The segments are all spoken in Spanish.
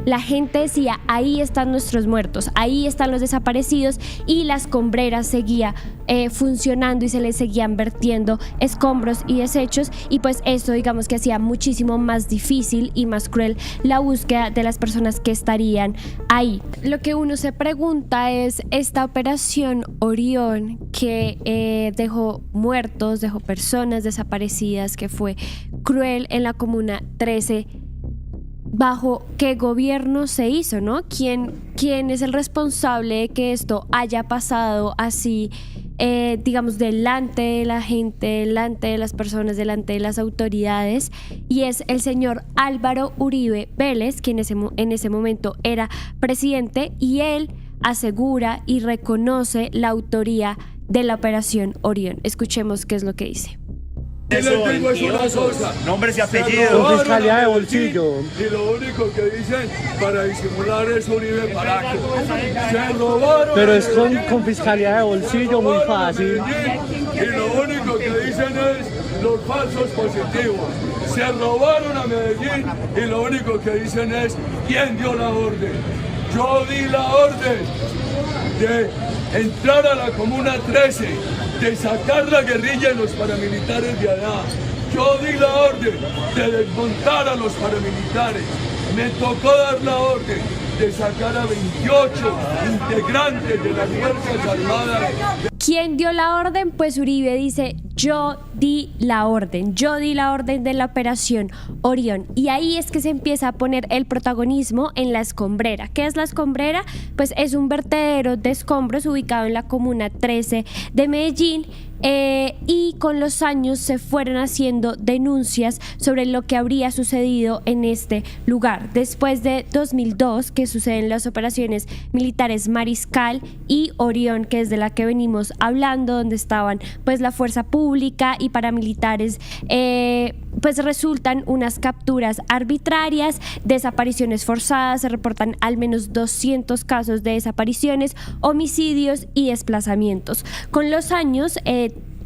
la gente decía, ahí están nuestros muertos, ahí están los desaparecidos, y la escombrera seguía funcionando y se le seguían vertiendo escombros y desechos, y pues eso digamos que hacía muchísimo más difícil y más cruel la búsqueda de las personas que estarían ahí. Lo que uno se pregunta es, esta operación Orión que dejó muertos, dejó personas desaparecidas, que fue cruel en la Comuna 13, ¿bajo qué gobierno se hizo, no? ¿Quién es el responsable de que esto haya pasado así, digamos, delante de la gente, delante de las personas, delante de las autoridades? Y es el señor Álvaro Uribe Vélez, quien en ese momento era presidente, y él asegura y reconoce la autoría de la operación Orión. Escuchemos qué es lo que dice. Nombres y apellidos. Con fiscalía de bolsillo. Y lo único que dicen para disimular es Uribe Paraco. Se robaron. Pero es con fiscalía de bolsillo, muy fácil. Y lo único que dicen es los falsos positivos. Se robaron a Medellín y lo único que dicen es quién dio la orden. Yo di la orden de entrar a la Comuna 13, de sacar la guerrilla y los paramilitares de allá. Yo di la orden de desmontar a los paramilitares. Me tocó dar la orden de sacar a 28 integrantes de las Fuerzas Armadas. ¿Quién dio la orden? Pues Uribe dice, yo di la orden de la operación Orión. Y ahí es que se empieza a poner el protagonismo en la escombrera. ¿Qué es la escombrera? Pues es un vertedero de escombros ubicado en la Comuna 13 de Medellín. Y con los años se fueron haciendo denuncias sobre lo que habría sucedido en este lugar. Después de 2002, que suceden las operaciones militares Mariscal y Orión, que es de la que venimos hablando, donde estaban pues la fuerza pública y paramilitares, pues resultan unas capturas arbitrarias, desapariciones forzadas, se reportan al menos 200 casos de desapariciones, homicidios y desplazamientos. Con los años,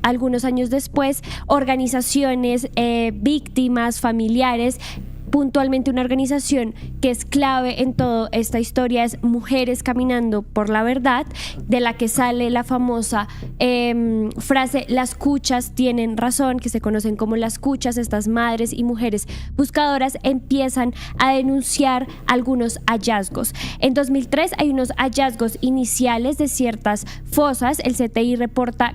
algunos años después, organizaciones, víctimas, familiares, puntualmente una organización que es clave en toda esta historia es Mujeres Caminando por la Verdad, de la que sale la famosa frase las cuchas tienen razón, que se conocen como las cuchas. Estas madres y mujeres buscadoras empiezan a denunciar algunos hallazgos. En 2003 hay unos hallazgos iniciales de ciertas fosas. El CTI reporta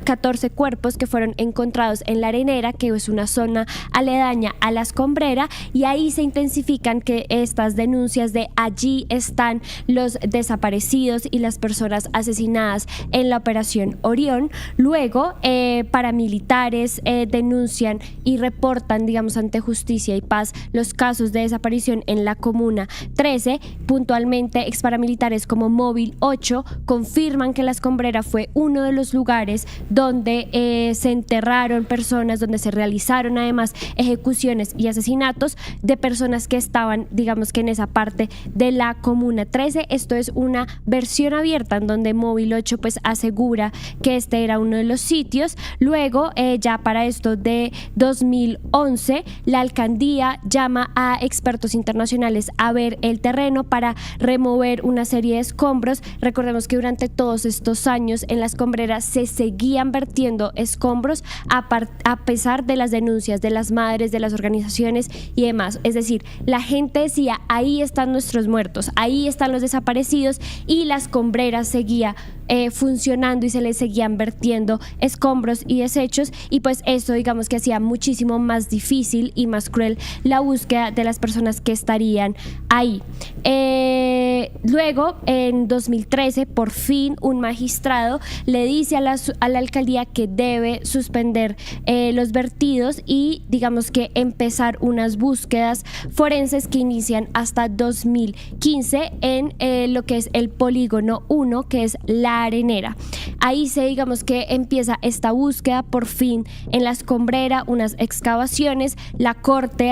14 cuerpos que fueron encontrados en La Arenera, que es una zona aledaña a la escombrera, y ahí se intensifican que estas denuncias de allí están los desaparecidos y las personas asesinadas en la operación Orión. Luego, paramilitares denuncian y reportan, digamos, ante Justicia y Paz los casos de desaparición en la Comuna 13. Puntualmente, exparamilitares como Móvil 8 confirman que la escombrera fue uno de los lugares donde se enterraron personas, donde se realizaron además ejecuciones y asesinatos de personas que estaban, digamos, que en esa parte de la Comuna 13. Esto es una versión abierta en donde Móvil 8 pues asegura que este era uno de los sitios. Luego, ya para esto de 2011, la alcaldía llama a expertos internacionales a ver el terreno para remover una serie de escombros. Recordemos que durante todos estos años en la escombrera se seguían vertiendo escombros a pesar de las denuncias de las madres, de las organizaciones y demás. Es decir, la gente decía, ahí están nuestros muertos, ahí están los desaparecidos, y la escombrera seguía funcionando y se le seguían vertiendo escombros y desechos, y pues eso digamos que hacía muchísimo más difícil y más cruel la búsqueda de las personas que estarían ahí. Luego, en 2013, por fin un magistrado le dice a la alcaldía que debe suspender los vertidos y digamos que empezar unas búsquedas forenses que inician hasta 2015 en lo que es el polígono 1, que es La Arenera. Ahí digamos que empieza esta búsqueda por fin en la escombrera, unas excavaciones. La corte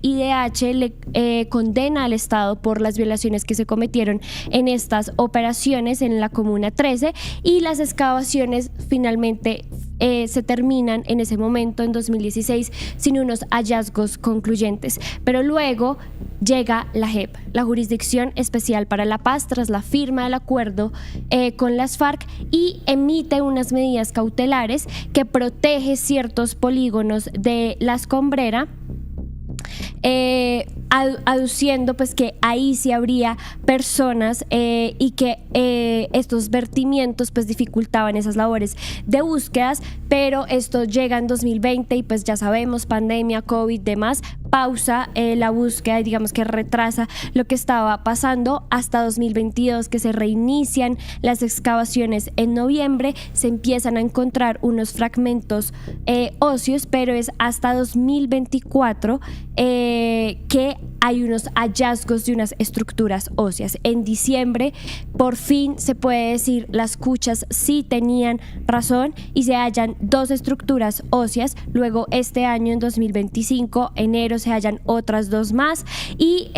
IDH le condena al Estado por las violaciones que se cometieron en estas operaciones en la Comuna 13, y las excavaciones finalmente se terminan en ese momento, en 2016, sin unos hallazgos concluyentes. Pero luego llega la JEP, la Jurisdicción Especial para la Paz, tras la firma del acuerdo con las FARC, y emite unas medidas cautelares que protege ciertos polígonos de la Escombrera, aduciendo pues que ahí sí habría personas y que estos vertimientos pues dificultaban esas labores de búsquedas, pero esto llega en 2020 y pues ya sabemos, pandemia, COVID, demás, pausa la búsqueda y digamos que retrasa lo que estaba pasando hasta 2022, que se reinician las excavaciones en noviembre, se empiezan a encontrar unos fragmentos óseos, pero es hasta 2024 que hay unos hallazgos de unas estructuras óseas. En diciembre, por fin se puede decir, las cuchas sí tenían razón y se hallan 2 estructuras óseas. Luego este año, en 2025, enero, se hallan otras 2 más, y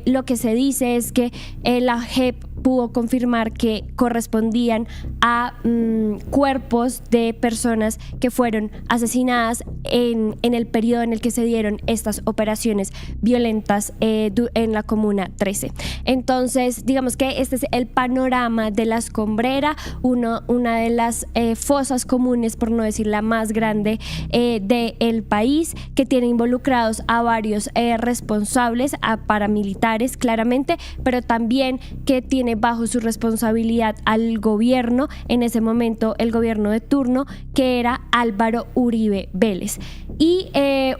lo que se dice es que la JEP pudo confirmar que correspondían a cuerpos de personas que fueron asesinadas en el periodo en el que se dieron estas operaciones violentas en la Comuna 13. Entonces, digamos que este es el panorama de la Escombrera, una de las fosas comunes, por no decir la más grande del país, que tiene involucrados a varios responsables, a paramilitares claramente, pero también que tiene bajo su responsabilidad al gobierno, en ese momento el gobierno de turno, que era Álvaro Uribe Vélez. Y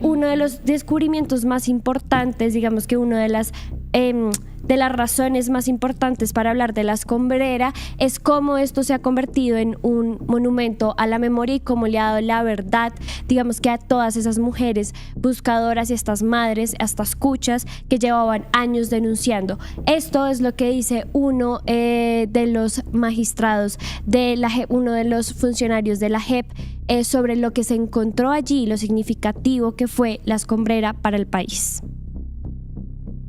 uno de los descubrimientos más importantes, digamos que una de las razones más importantes para hablar de la Escombrera, es cómo esto se ha convertido en un monumento a la memoria y cómo le ha dado la verdad, digamos que a todas esas mujeres buscadoras y estas madres, a estas cuchas que llevaban años denunciando. Esto es lo que dice uno de los magistrados de la JEP, uno de los funcionarios de la JEP, sobre lo que se encontró allí, lo significativo que fue la Escombrera para el país.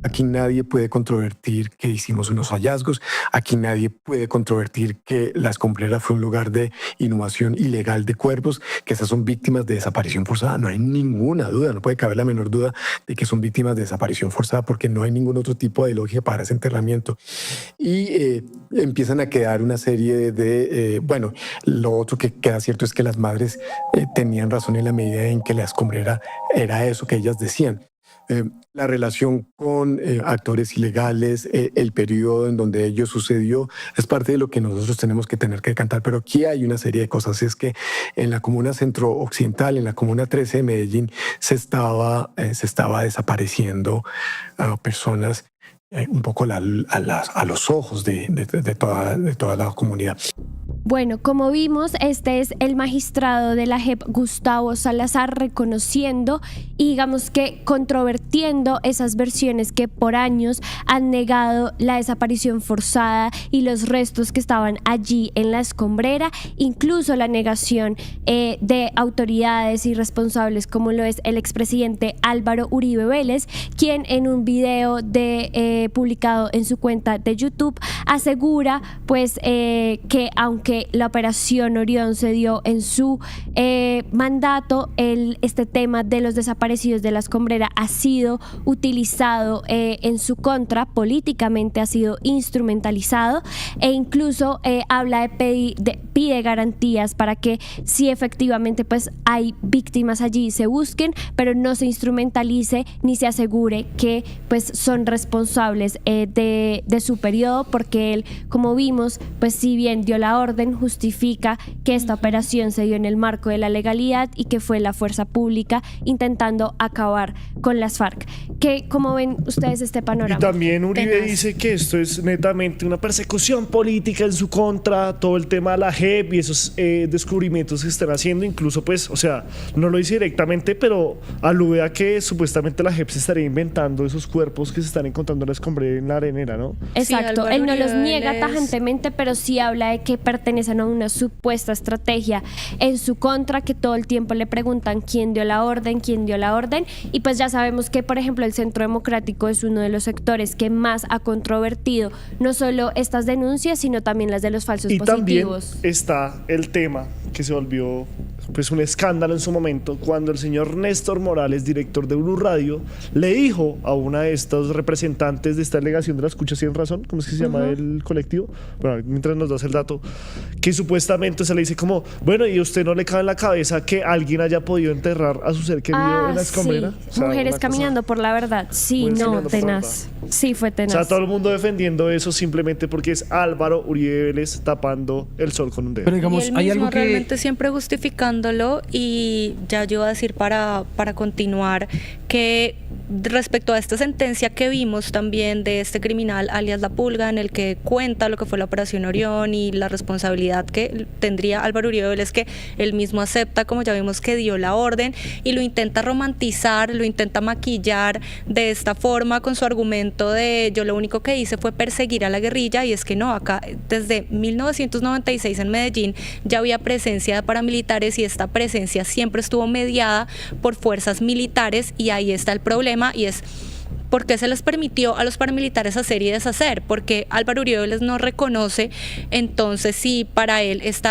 Aquí nadie puede controvertir que hicimos unos hallazgos, aquí nadie puede controvertir que la Escombrera fue un lugar de inhumación ilegal de cuerpos, que esas son víctimas de desaparición forzada. No hay ninguna duda, no puede caber la menor duda de que son víctimas de desaparición forzada, porque no hay ningún otro tipo de lógica para ese enterramiento. Y empiezan a quedar una serie de... bueno, lo otro que queda cierto es que las madres tenían razón en la medida en que la Escombrera era eso que ellas decían. La relación con actores ilegales, el periodo en donde ello sucedió, es parte de lo que nosotros tenemos que tener que cantar. Pero aquí hay una serie de cosas. Es que en la comuna centro-occidental, en la comuna 13 de Medellín, se estaba desapareciendo personas un poco a los ojos de toda la comunidad. Bueno, como vimos, este es el magistrado de la JEP, Gustavo Salazar, reconociendo y digamos que controvertiendo esas versiones que por años han negado la desaparición forzada y los restos que estaban allí en la Escombrera, incluso la negación de autoridades y responsables como lo es el expresidente Álvaro Uribe Vélez, quien en un video publicado en su cuenta de YouTube asegura pues que aunque la operación Orión se dio en su mandato, este tema de los desaparecidos de la Escombrera ha sido utilizado en su contra, políticamente ha sido instrumentalizado, e incluso habla pide garantías para que si efectivamente pues hay víctimas allí se busquen, pero no se instrumentalice ni se asegure que pues son responsables de su periodo, porque él, como vimos, pues si bien dio la orden, justifica que esta operación se dio en el marco de la legalidad y que fue la fuerza pública intentando acabar con las FARC. ¿Cómo ven ustedes este panorama? Y también Uribe dice que esto es netamente una persecución política en su contra, todo el tema de la JEP y esos descubrimientos que están haciendo, incluso pues, o sea, no lo dice directamente, pero alude a que supuestamente la JEP se estaría inventando esos cuerpos que se están encontrando en la Escombrera, en la arenera, ¿no? Exacto, Sí, él no los Uribe niega Vélez tajantemente, pero sí habla de que pertenecen a una supuesta estrategia en su contra, que todo el tiempo le preguntan quién dio la orden, y pues ya sabemos que, por ejemplo, el Centro Democrático es uno de los sectores que más ha controvertido no solo estas denuncias, sino también las de los falsos y positivos. También está el tema que se volvió pues un escándalo en su momento cuando el señor Néstor Morales, director de Blue Radio, le dijo a una de estos representantes de esta delegación de la Escucha Sin Razón, ¿cómo es que se llama el colectivo? Bueno, mientras nos das el dato, que supuestamente se le dice como, bueno, ¿y a usted no le cabe en la cabeza que alguien haya podido enterrar a su ser querido en la escombrera? Sí. O sea, Mujeres una caminando por la verdad. Sí, Mujeres no, caminando por la tenaz. Sí, fue O tenaz. sea, todo el mundo defendiendo eso simplemente porque es Álvaro Uribe Vélez tapando el sol con un dedo. Pero Y digamos, él hay mismo algo que... realmente siempre justificándolo, y ya yo iba a decir para continuar que respecto a esta sentencia que vimos también de este criminal alias La Pulga, en el que cuenta lo que fue la Operación Orión y la responsabilidad que tendría Álvaro Uribe Vélez, que él mismo acepta, como ya vimos, que dio la orden, y lo intenta romantizar, lo intenta maquillar de esta forma con su argumento de yo lo único que hice fue perseguir a la guerrilla, y es que no, acá desde 1996 en Medellín ya había presencia de paramilitares, y esta presencia siempre estuvo mediada por fuerzas militares, y ahí está el problema, y es ¿por qué se les permitió a los paramilitares hacer y deshacer? Porque Álvaro Uribe Vélez no reconoce. Entonces, si para él este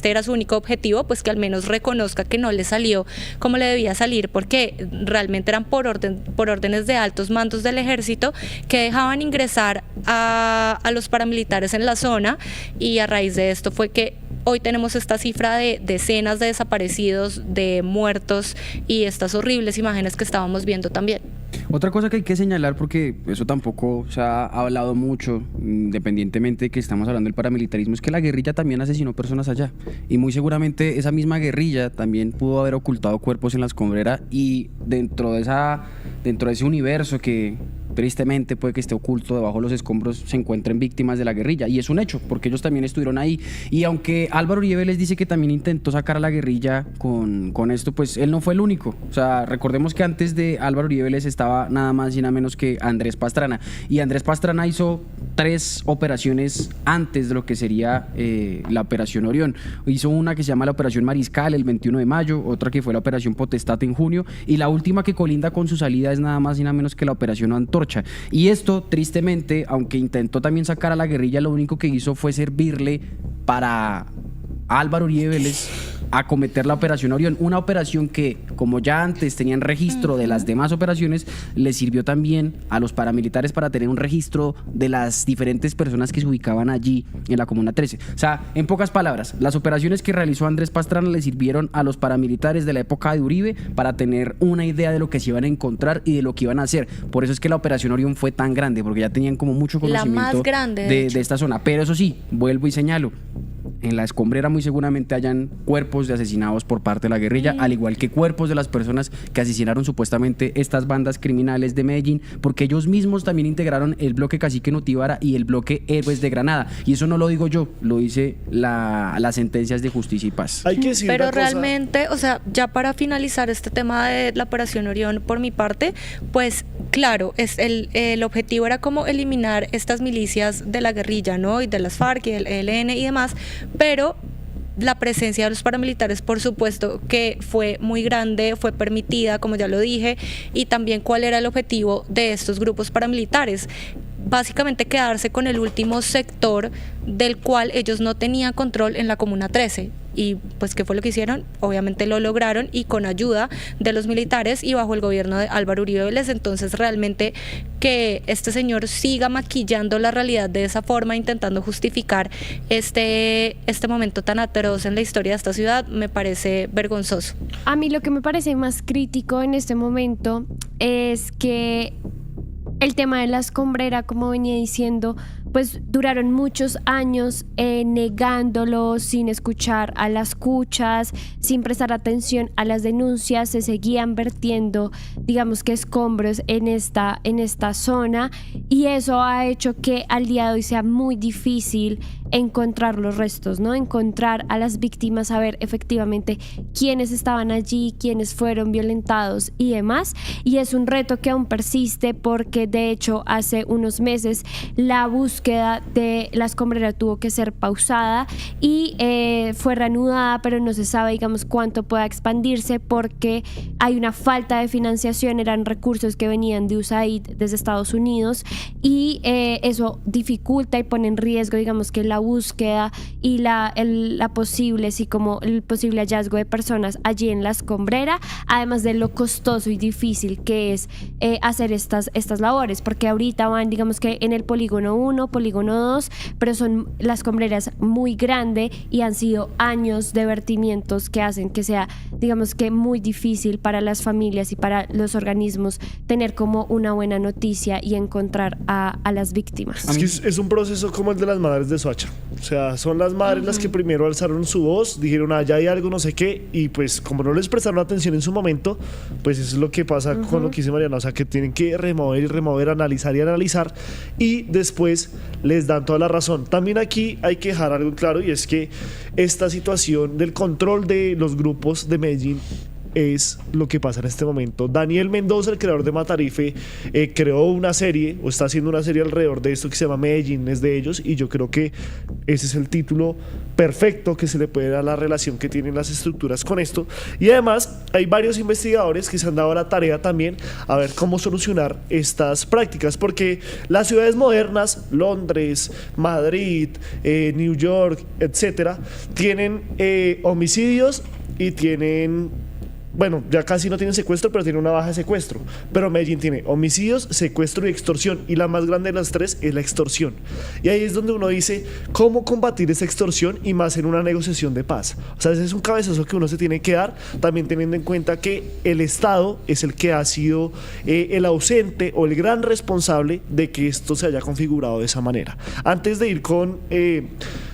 era su único objetivo, pues que al menos reconozca que no le salió como le debía salir, porque realmente eran por órdenes de altos mandos del ejército que dejaban ingresar a los paramilitares en la zona, y a raíz de esto fue que hoy tenemos esta cifra de decenas de desaparecidos, de muertos, y estas horribles imágenes que estábamos viendo también. Otra cosa que hay que señalar, porque eso tampoco se ha hablado mucho, independientemente de que estamos hablando del paramilitarismo, es que la guerrilla también asesinó personas allá, y muy seguramente esa misma guerrilla también pudo haber ocultado cuerpos en la escombrera, y dentro de ese universo que tristemente puede que esté oculto debajo de los escombros se encuentren víctimas de la guerrilla, y es un hecho porque ellos también estuvieron ahí. Y aunque Álvaro Uribe les dice que también intentó sacar a la guerrilla con esto, pues él no fue el único. O sea, recordemos que antes de Álvaro Uribe les estaba nada más y nada menos que Andrés Pastrana, y Andrés Pastrana hizo 3 operaciones antes de lo que sería la Operación Orión. Hizo una que se llama la Operación Mariscal el 21 de mayo, otra que fue la Operación Potestad en junio, y la última que colinda con su salida es nada más y nada menos que la Operación Antorcha. Y esto, tristemente, aunque intentó también sacar a la guerrilla, lo único que hizo fue servirle para Álvaro Uribe Vélez a cometer la Operación Orión, una operación que, como ya antes tenían registro de las demás operaciones, le sirvió también a los paramilitares para tener un registro de las diferentes personas que se ubicaban allí en la Comuna 13. O sea, en pocas palabras, las operaciones que realizó Andrés Pastrana le sirvieron a los paramilitares de la época de Uribe para tener una idea de lo que se iban a encontrar y de lo que iban a hacer. Por eso es que la Operación Orión fue tan grande, porque ya tenían como mucho conocimiento La más grande, de esta zona. Pero eso sí, vuelvo y señalo, en la escombrera muy seguramente hayan cuerpos de asesinados por parte de la guerrilla, al igual que cuerpos de las personas que asesinaron supuestamente estas bandas criminales de Medellín, porque ellos mismos también integraron el bloque Cacique Notívara y el bloque Héroes de Granada. Y eso no lo digo yo, lo dice las sentencias de Justicia y Paz. Hay que decir Pero una cosa. realmente, o sea, ya para finalizar este tema de la Operación Orión por mi parte, pues claro, el objetivo era como eliminar estas milicias de la guerrilla, ¿no? Y de las FARC y el ELN y demás, pero la presencia de los paramilitares, por supuesto, que fue muy grande, fue permitida, como ya lo dije, y también cuál era el objetivo de estos grupos paramilitares. Básicamente quedarse con el último sector del cual ellos no tenían control en la Comuna 13. Y pues, ¿qué fue lo que hicieron? Obviamente lo lograron, y con ayuda de los militares y bajo el gobierno de Álvaro Uribe Vélez. Entonces, realmente que este señor siga maquillando la realidad de esa forma, intentando justificar este momento tan atroz en la historia de esta ciudad, me parece vergonzoso. A mí lo que me parece más crítico en este momento es que el tema de la escombrera, como venía diciendo, pues duraron muchos años negándolo, sin escuchar a las cuchas, sin prestar atención a las denuncias. Se seguían vertiendo, digamos que escombros en esta zona, y eso ha hecho que al día de hoy sea muy difícil encontrar los restos, ¿no? Encontrar a las víctimas, saber efectivamente quiénes estaban allí, quiénes fueron violentados y demás. Y es un reto que aún persiste, porque de hecho hace unos meses la búsqueda búsqueda de la escombrera tuvo que ser pausada y fue reanudada, pero no se sabe, digamos, cuánto pueda expandirse porque hay una falta de financiación, eran recursos que venían de USAID desde Estados Unidos y eso dificulta y pone en riesgo, digamos, que la búsqueda y la posible, sí, como el posible hallazgo de personas allí en la escombrera, además de lo costoso y difícil que es hacer estas labores, porque ahorita van, digamos que en el polígono 1, polígono 2, pero son las escombreras muy grande y han sido años de vertimientos que hacen que sea, digamos que muy difícil para las familias y para los organismos tener como una buena noticia y encontrar a las víctimas. Es que es un proceso como el de las madres de Soacha. O sea, son las madres las que primero alzaron su voz, dijeron, allá hay algo, no sé qué, y pues como no les prestaron atención en su momento, pues eso es lo que pasa con lo que dice Mariana. O sea, que tienen que remover y remover, analizar y analizar, y después les dan toda la razón. También aquí hay que dejar algo claro, y es que esta situación del control de los grupos de Medellín es lo que pasa en este momento. Daniel Mendoza, el creador de Matarife, creó una serie, o está haciendo una serie alrededor de esto que se llama Medellín es de ellos, y yo creo que ese es el título perfecto que se le puede dar a la relación que tienen las estructuras con esto. Y además hay varios investigadores que se han dado la tarea también a ver cómo solucionar estas prácticas, porque las ciudades modernas, Londres, Madrid, New York, etcétera, tienen homicidios y tienen, bueno, ya casi no tienen secuestro, pero tiene una baja de secuestro. Pero Medellín tiene homicidios, secuestro y extorsión. Y la más grande de las tres es la extorsión. Y ahí es donde uno dice, ¿cómo combatir esa extorsión? Y más en una negociación de paz. O sea, ese es un cabezazo que uno se tiene que dar, también teniendo en cuenta que el Estado es el que ha sido el ausente o el gran responsable de que esto se haya configurado de esa manera. Antes de ir con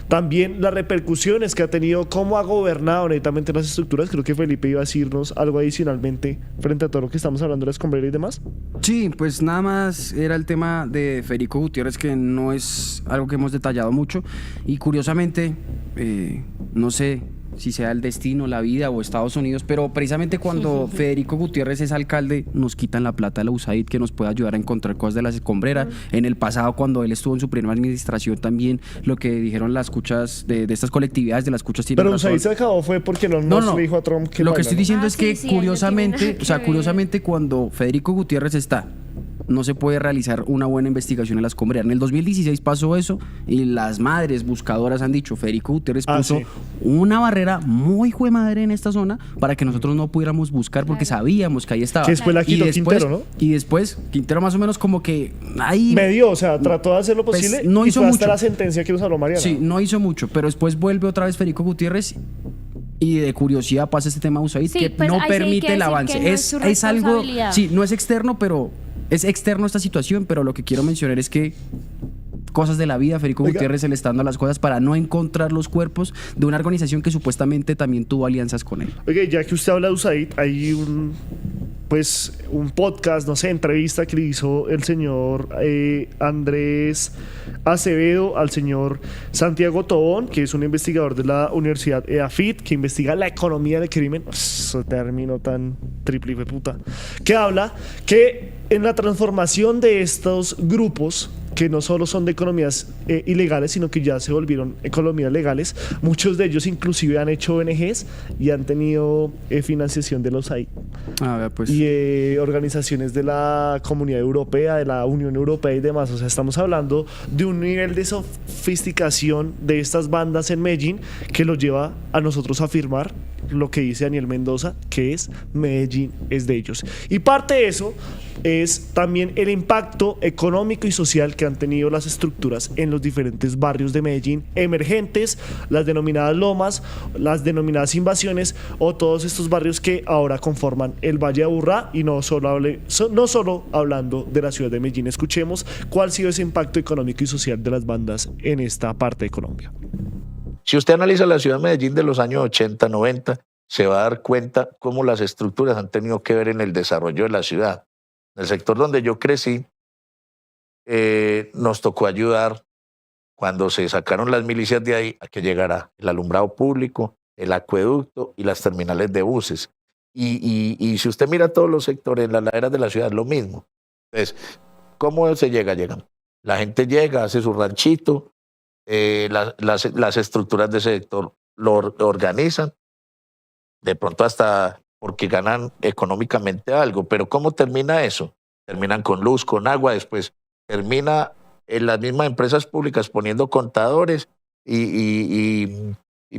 también las repercusiones que ha tenido, cómo ha gobernado netamente las estructuras, creo que Felipe iba a decirnos algo adicionalmente frente a todo lo que estamos hablando de la escombrera y demás. Sí, pues nada más era el tema de Federico Gutiérrez, que no es algo que hemos detallado mucho, y curiosamente, no sé si sea el destino, la vida o Estados Unidos, pero precisamente cuando Federico Gutiérrez es alcalde, nos quitan la plata de la USAID que nos puede ayudar a encontrar cosas de la escombrera. En el pasado, cuando él estuvo en su primera administración, también lo que dijeron las escuchas de estas colectividades, de las escuchas tienen Pero razón. USAID se acabó fue porque no le dijo a Trump que lo que estoy diciendo es que sí, curiosamente, o sea, curiosamente cuando Federico Gutiérrez está, no se puede realizar una buena investigación en la escombrera. En el 2016 pasó eso y las madres buscadoras han dicho, Federico Gutiérrez puso una barrera muy juemadre en esta zona para que nosotros no pudiéramos buscar porque sabíamos que ahí estaba. Que después la quitó Quintero, ¿no? Y después Quintero más o menos como que ahí medio, o sea, trató de hacer lo posible, pues, no y hizo fue mucho. hasta la sentencia que nos habló Mariana. Sí, no hizo mucho, pero después vuelve otra vez Federico Gutiérrez y de curiosidad pasa este tema USAID, Sí, que pues no ahí sí hay permite que el decir avance. que no es su Es algo, responsabilidad. sí, no es externo, pero es externo esta situación, pero lo que quiero mencionar es que cosas de la vida, Federico Gutiérrez se le está dando las cosas para no encontrar los cuerpos de una organización que supuestamente también tuvo alianzas con él. Oye, ya que usted habla de USAID, hay un podcast, no sé, entrevista que le hizo el señor Andrés Acevedo al señor Santiago Tobón, que es un investigador de la Universidad EAFIT, que investiga la economía del crimen. Ese término tan triple de puta. Que habla que en la transformación de estos grupos, que no solo son de economías ilegales, sino que ya se volvieron economías legales, muchos de ellos inclusive han hecho ONGs y han tenido financiación de los USAID Pues. y organizaciones de la Comunidad Europea, de la Unión Europea y demás. O sea, estamos hablando de un nivel de sofisticación de estas bandas en Medellín que lo lleva a nosotros a afirmar lo que dice Daniel Mendoza, que es Medellín es de ellos. Y parte de eso es también el impacto económico y social que han tenido las estructuras en los diferentes barrios de Medellín emergentes, las denominadas lomas, las denominadas invasiones, o todos estos barrios que ahora conforman el Valle de Aburrá. Y no solo hablando de la ciudad de Medellín, escuchemos cuál ha sido ese impacto económico y social de las bandas en esta parte de Colombia. Si usted analiza la ciudad de Medellín de los años 80, 90, se va a dar cuenta cómo las estructuras han tenido que ver en el desarrollo de la ciudad. En el sector donde yo crecí, nos tocó ayudar cuando se sacaron las milicias de ahí a que llegara el alumbrado público, el acueducto y las terminales de buses. Y si usted mira todos los sectores, las laderas de la ciudad, es lo mismo. Entonces, ¿cómo se llega? Llegan La gente llega, hace su ranchito, las estructuras de ese sector lo organizan, de pronto hasta porque ganan económicamente algo, pero ¿cómo termina eso? Terminan con luz, con agua, después termina en las mismas empresas públicas poniendo contadores y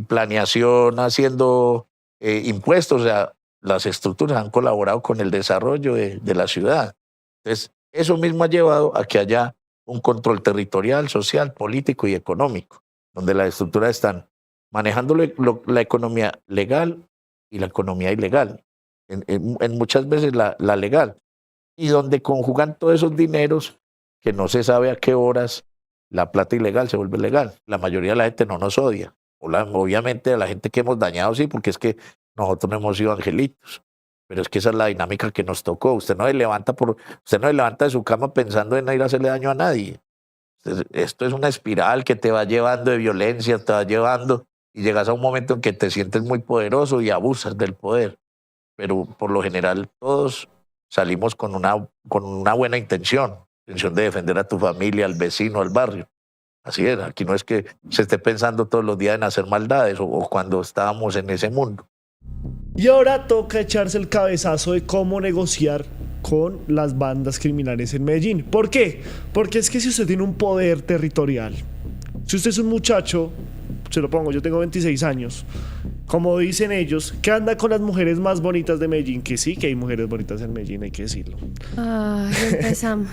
planeación, haciendo impuestos. O sea, las estructuras han colaborado con el desarrollo de la ciudad. Entonces, eso mismo ha llevado a que haya un control territorial, social, político y económico, donde las estructuras están manejando la economía legal y la economía ilegal, en muchas veces la legal, y donde conjugan todos esos dineros que no se sabe a qué horas la plata ilegal se vuelve legal. La mayoría de la gente no nos odia, obviamente a la gente que hemos dañado sí, porque es que nosotros no hemos sido angelitos, pero es que esa es la dinámica que nos tocó. Usted no se levanta de su cama pensando en ir a hacerle daño a nadie. Esto es una espiral que te va llevando de violencia, te va llevando, y llegas a un momento en que te sientes muy poderoso y abusas del poder. Pero por lo general todos salimos con una buena intención de defender a tu familia, al vecino, al barrio. Así es, aquí no es que se esté pensando todos los días en hacer maldades o cuando estábamos en ese mundo. Y ahora toca echarse el cabezazo de cómo negociar con las bandas criminales en Medellín. ¿Por qué? Porque es que si usted tiene un poder territorial, si usted es un muchacho, se lo pongo, yo tengo 26 años, como dicen ellos, que anda con las mujeres más bonitas de Medellín, que sí, que hay mujeres bonitas en Medellín, hay que decirlo. Ya empezamos.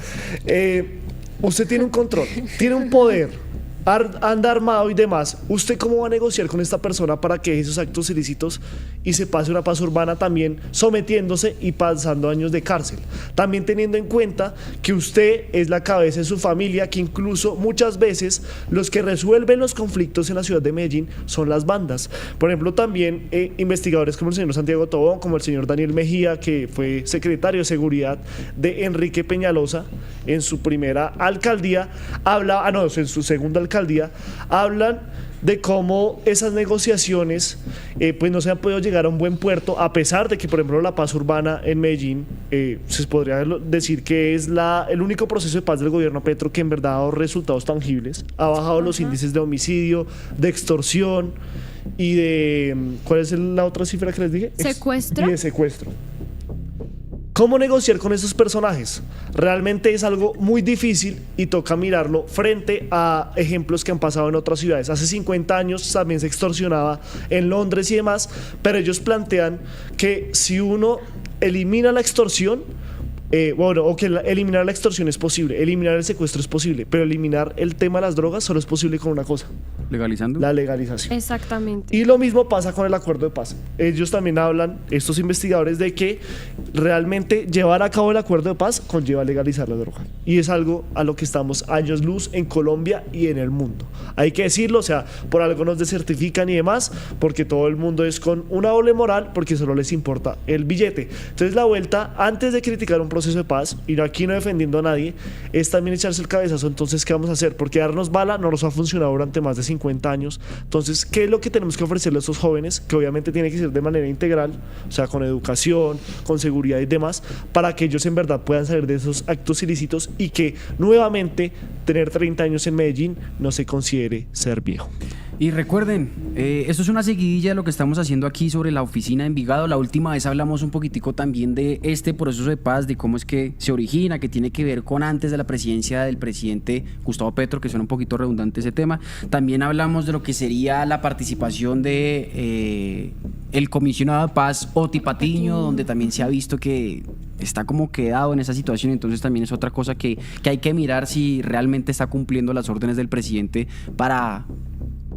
Usted tiene un control, tiene un poder, anda armado y demás. ¿Usted cómo va a negociar con esta persona para que esos actos ilícitos y se pase una paz urbana también sometiéndose y pasando años de cárcel? También teniendo en cuenta que usted es la cabeza de su familia, que incluso muchas veces los que resuelven los conflictos en la ciudad de Medellín son las bandas. Por ejemplo, también investigadores como el señor Santiago Tobón, como el señor Daniel Mejía, que fue secretario de seguridad de Enrique Peñalosa en su primera alcaldía, en su segunda alcaldía, hablan de cómo esas negociaciones pues no se han podido llegar a un buen puerto, a pesar de que, por ejemplo, la paz urbana en Medellín se podría decir que es el único proceso de paz del gobierno Petro que en verdad ha dado resultados tangibles. Ha bajado los índices de homicidio, de extorsión y de... ¿cuál es la otra cifra que les dije? Secuestro. Y de secuestro. ¿Cómo negociar con esos personajes? Realmente es algo muy difícil y toca mirarlo frente a ejemplos que han pasado en otras ciudades. Hace 50 años también se extorsionaba en Londres y demás, pero ellos plantean que si uno elimina la extorsión, eliminar la extorsión es posible, eliminar el secuestro es posible, pero eliminar el tema de las drogas solo es posible con una cosa: ¿legalizando? La legalización. Exactamente. Y lo mismo pasa con el acuerdo de paz. Ellos también hablan, estos investigadores, de que realmente llevar a cabo el acuerdo de paz conlleva legalizar la droga. Y es algo a lo que estamos años luz en Colombia y en el mundo. Hay que decirlo, o sea, por algo nos desertifican y demás, porque todo el mundo es con una doble moral, porque solo les importa el billete. Entonces la vuelta, antes de criticar un proceso de paz, y aquí no defendiendo a nadie, es también echarse el cabezazo. Entonces, ¿qué vamos a hacer? Porque darnos bala no nos ha funcionado durante más de 50 años. Entonces, ¿qué es lo que tenemos que ofrecerle a estos jóvenes? Que obviamente tiene que ser de manera integral, o sea, con educación, con seguridad y demás, para que ellos en verdad puedan salir de esos actos ilícitos y que nuevamente tener 30 años en Medellín no se considere ser viejo. Y recuerden, esto es una seguidilla de lo que estamos haciendo aquí sobre la oficina de Envigado. La última vez hablamos un poquitico también de este proceso de paz, de cómo es que se origina, que tiene que ver con antes de la presidencia del presidente Gustavo Petro, que suena un poquito redundante ese tema. También hablamos de lo que sería la participación de el comisionado de paz Oti Patiño, donde también se ha visto que está como quedado en esa situación. Entonces también es otra cosa que hay que mirar si realmente está cumpliendo las órdenes del presidente para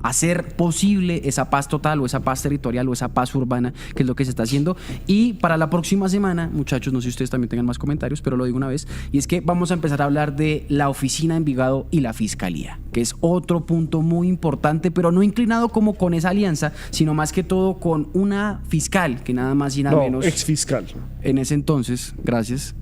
hacer posible esa paz total o esa paz territorial o esa paz urbana, que es lo que se está haciendo. Y para la próxima semana, muchachos, no sé si ustedes también tengan más comentarios, pero lo digo una vez, y es que vamos a empezar a hablar de la oficina de Envigado y la fiscalía, que es otro punto muy importante, pero no inclinado como con esa alianza, sino más que todo con una fiscal, que nada más y nada menos... exfiscal. En ese entonces, gracias...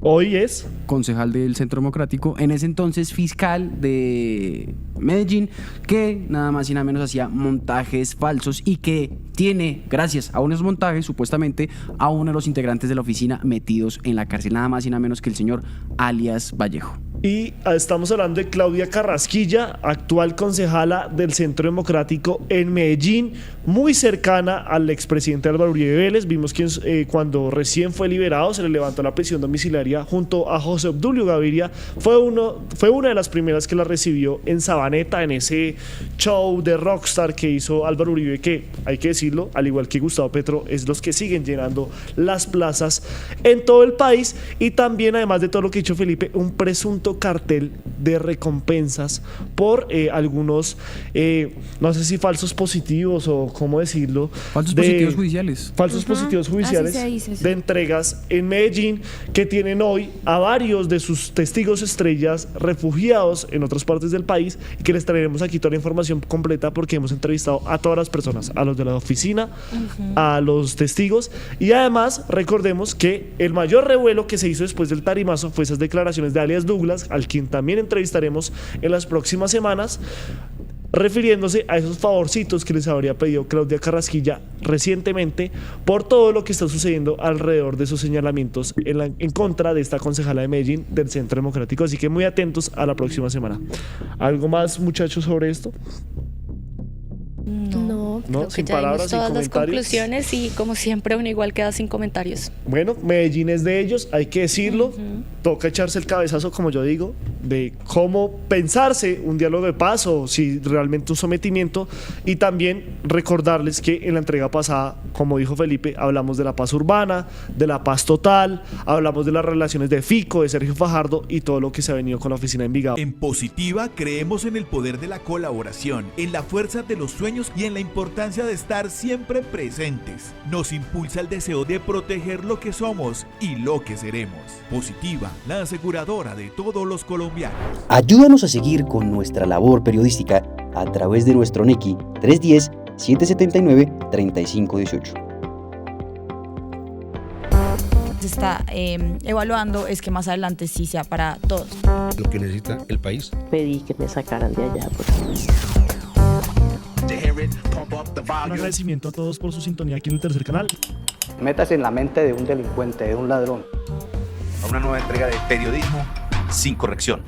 Hoy es concejal del Centro Democrático, en ese entonces fiscal de Medellín, que nada más y nada menos hacía montajes falsos y que tiene, gracias a unos montajes, supuestamente a uno de los integrantes de la oficina metidos en la cárcel, nada más y nada menos que el señor alias Vallejo. Y estamos hablando de Claudia Carrasquilla, actual concejala del Centro Democrático en Medellín, muy cercana al expresidente Álvaro Uribe Vélez. Vimos que cuando recién fue liberado se le levantó la prisión domiciliaria junto a José Obdulio Gaviria. Fue una de las primeras que la recibió en Sabaneta, en ese show de rockstar que hizo Álvaro Uribe, que hay que decirlo, al igual que Gustavo Petro, es los que siguen llenando las plazas en todo el país. Y también, además de todo lo que ha dicho Felipe, un presunto cartel de recompensas por algunos, no sé si falsos positivos o cómo decirlo. Falsos positivos judiciales. Falsos positivos judiciales de entregas en Medellín, que tienen hoy a varios de sus testigos estrellas refugiados en otras partes del país, y que les traeremos aquí toda la información completa porque hemos entrevistado a todas las personas, a los de la oficina, a los testigos, y además recordemos que el mayor revuelo que se hizo después del tarimazo fue esas declaraciones de alias Douglas, al quien también entrevistaremos en las próximas semanas, refiriéndose a esos favorcitos que les habría pedido Claudia Carrasquilla recientemente por todo lo que está sucediendo alrededor de esos señalamientos en contra de esta concejala de Medellín del Centro Democrático. Así que muy atentos a la próxima semana. ¿Algo más, muchachos, sobre esto? No, creo que sin ya palabras, dimos todas sin las comentarios. conclusiones y como siempre uno igual queda sin comentarios. Bueno, Medellín es de ellos, hay que decirlo. Toca echarse el cabezazo, como yo digo, de cómo pensarse un diálogo de paz o si realmente un sometimiento. Y también recordarles que en la entrega pasada, como dijo Felipe, hablamos de la paz urbana, de la paz total, hablamos de las relaciones de Fico, de Sergio Fajardo y todo lo que se ha venido con la oficina de Envigado. En Positiva creemos en el poder de la colaboración, en la fuerza de los sueños y en la importancia de estar siempre presentes. Nos impulsa el deseo de proteger lo que somos y lo que seremos. Positiva, la aseguradora de todos los colombianos. Ayúdanos a seguir con nuestra labor periodística a través de nuestro NECI 310-779-3518. Se está evaluando es que más adelante sí sea para todos. Lo que necesita el país. Pedí que me sacaran de allá. Un agradecimiento a todos por su sintonía aquí en el tercer canal. Métase en la mente de un delincuente, de un ladrón. A una nueva entrega de periodismo sin corrección.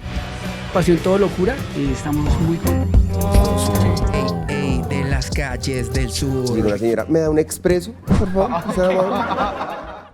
Pasión todo locura y estamos muy contentos. De las calles del sur. Digo, la señora, ¿me da un expreso, por favor?